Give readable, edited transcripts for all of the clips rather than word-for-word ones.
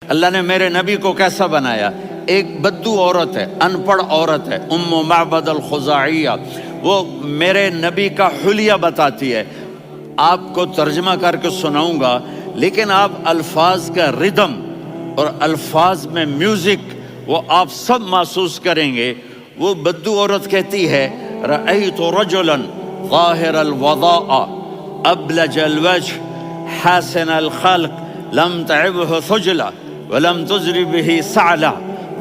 اللہ نے میرے نبی کو کیسا بنایا؟ ایک بدو عورت ہے، ان پڑھ عورت ہے، ام معبد الخزاعیہ، وہ میرے نبی کا حلیہ بتاتی ہے. آپ کو ترجمہ کر کے سناؤں گا، لیکن آپ الفاظ کا ردم اور الفاظ میں میوزک وہ آپ سب محسوس کریں گے. وہ بدو عورت کہتی ہے رأیت رجلا ظاہر الوضاء ابلج الوجه حاسن الخلق لم تعبه ثجلة ولم تزر به سعلة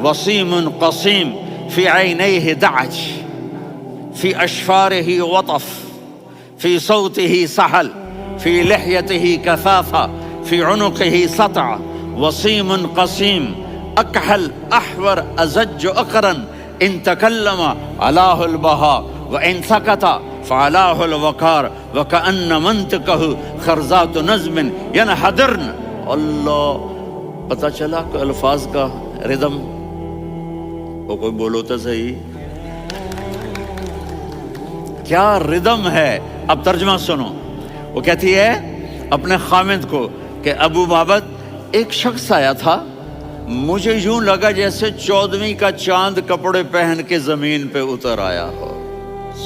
وصيم قصيم في عينيه دعج في أشفاره وطف في صوته سحل في لحيته كثافة في عنقه سطع وصيم قصيم أكحل أحور أزج أقرا إن تكلم علاه البهاء وإن سكت فعلاه الوقار وكأن منطقه خرزات نظم ينحدرن. اللہ، پتہ چلا کہ الفاظ کا ردم. وہ کوئی بولو تو صحیح، کیا ردم ہے. اب ترجمہ سنو. وہ کہتی ہے اپنے خامد کو کہ ابو معبد، ایک شخص آیا تھا، مجھے یوں لگا جیسے 14ویں کا چاند کپڑے پہن کے زمین پہ اتر آیا ہو.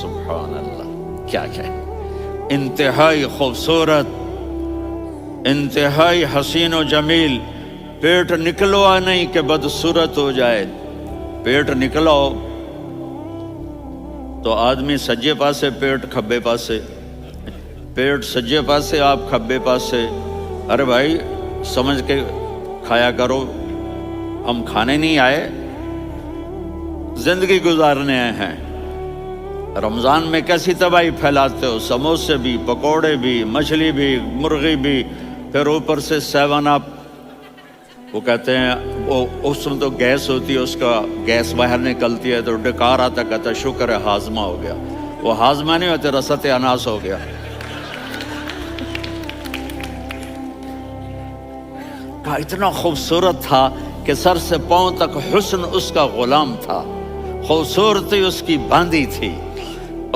سبحان اللہ، کیا انتہائی خوبصورت، انتہائی حسین و جمیل. پیٹ نکلوا نہیں کہ بدصورت ہو جائے. پیٹ نکلاؤ تو آدمی سجے پاسے پیٹ، کھبے پاسے پیٹ، سجے پاسے آپ کھبے پاسے. ارے بھائی سمجھ کے کھایا کرو. ہم کھانے نہیں آئے، زندگی گزارنے آئے ہیں. رمضان میں کیسی تباہی پھیلاتے ہو، سموسے بھی، پکوڑے بھی، مچھلی بھی، مرغی بھی، پھر اوپر سے 7 اپ. وہ کہتے ہیں وہ اس میں تو گیس ہوتی ہے، اس کا گیس باہر نکلتی ہے تو ڈکار آتا، کہتا شکر ہے ہاضمہ ہو گیا. وہ ہاضمہ نہیں ہوتے، رسط اناس ہو گیا. کہا اتنا خوبصورت تھا کہ سر سے پاؤں تک حسن اس کا غلام تھا، خوبصورتی اس کی باندھی تھی،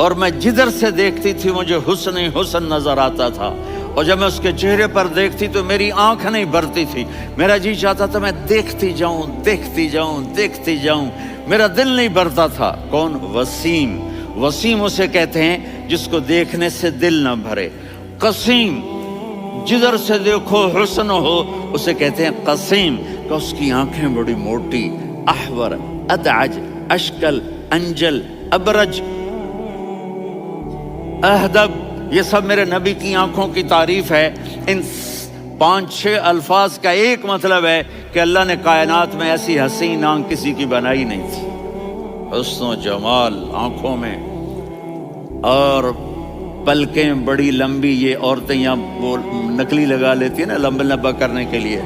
اور میں جدھر سے دیکھتی تھی مجھے حسن ہی حسن نظر آتا تھا. اور جب میں اس کے چہرے پر دیکھتی تو میری آنکھ نہیں بھرتی تھی، میرا جی چاہتا تھا میں دیکھتی جاؤں، دیکھتی جاؤں، دیکھتی جاؤں. میرا دل نہیں بھرتا تھا. کون؟ وسیم. وسیم اسے کہتے ہیں جس کو دیکھنے سے دل نہ بھرے. قسیم، جدھر سے دیکھو حسن ہو، اسے کہتے ہیں قسیم، کہ اس کی آنکھیں بڑی موٹی. احور، ادعج، اشکل، انجل، ابرج، اہدب، یہ سب میرے نبی کی آنکھوں کی تعریف ہے. ان 5-6 الفاظ کا ایک مطلب ہے کہ اللہ نے کائنات میں ایسی حسین آنکھ کسی کی بنائی نہیں تھی. حسن و جمال آنکھوں میں، اور پلکیں بڑی لمبی. یہ عورتیں یہاں وہ نکلی لگا لیتی ہیں نا لمبا کرنے کے لیے،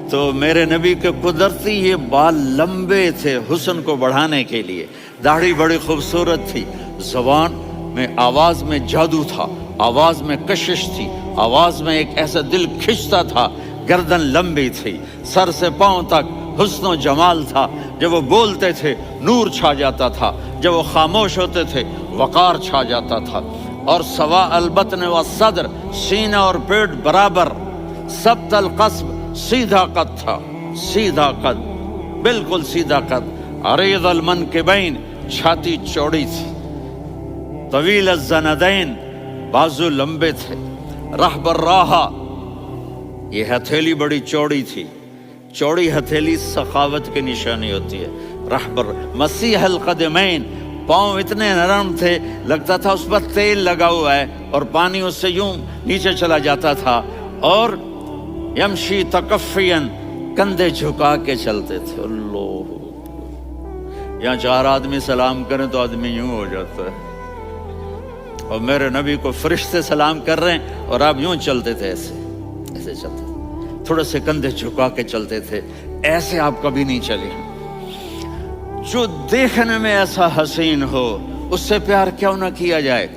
تو میرے نبی کے قدرتی یہ بال لمبے تھے حسن کو بڑھانے کے لیے. داڑھی بڑی خوبصورت تھی. زبان میں، آواز میں جادو تھا، آواز میں کشش تھی، آواز میں ایک ایسا دل کھنچتا تھا. گردن لمبی تھی، سر سے پاؤں تک حسن و جمال تھا. جب وہ بولتے تھے نور چھا جاتا تھا، جب وہ خاموش ہوتے تھے وقار چھا جاتا تھا. اور سوا البطن و صدر، سینہ اور پیٹ برابر. سبت القصب، سیدھا قد تھا، سیدھا قد، بالکل سیدھا قد. عریض المنکبین، چھاتی چوڑی تھی. طویل الزندین، بازو لمبے تھے. رحب الراحہ، یہ ہتھیلی بڑی چوڑی تھی. چوڑی ہتھیلی سخاوت کی نشانی ہوتی ہے. رحب مسیح القدمین، پاؤں اتنے نرم تھے لگتا تھا اس پر تیل لگا ہوا ہے، اور پانی اس سے یوں نیچے چلا جاتا تھا. اور یمشی تکفین، کندھے جھکا کے چلتے تھے. اللہ، یہاں 4 آدمی سلام کریں تو آدمی یوں ہو جاتا ہے. اور میرے نبی کو فرشتے سلام کر رہے ہیں اور آپ یوں چلتے تھے، ایسے ایسے چلتے تھے، تھوڑے سے کندھے جھکا کے چلتے تھے. ایسے آپ کبھی نہیں چلے. جو دیکھنے میں ایسا حسین ہو اس سے پیار کیوں نہ کیا جائے.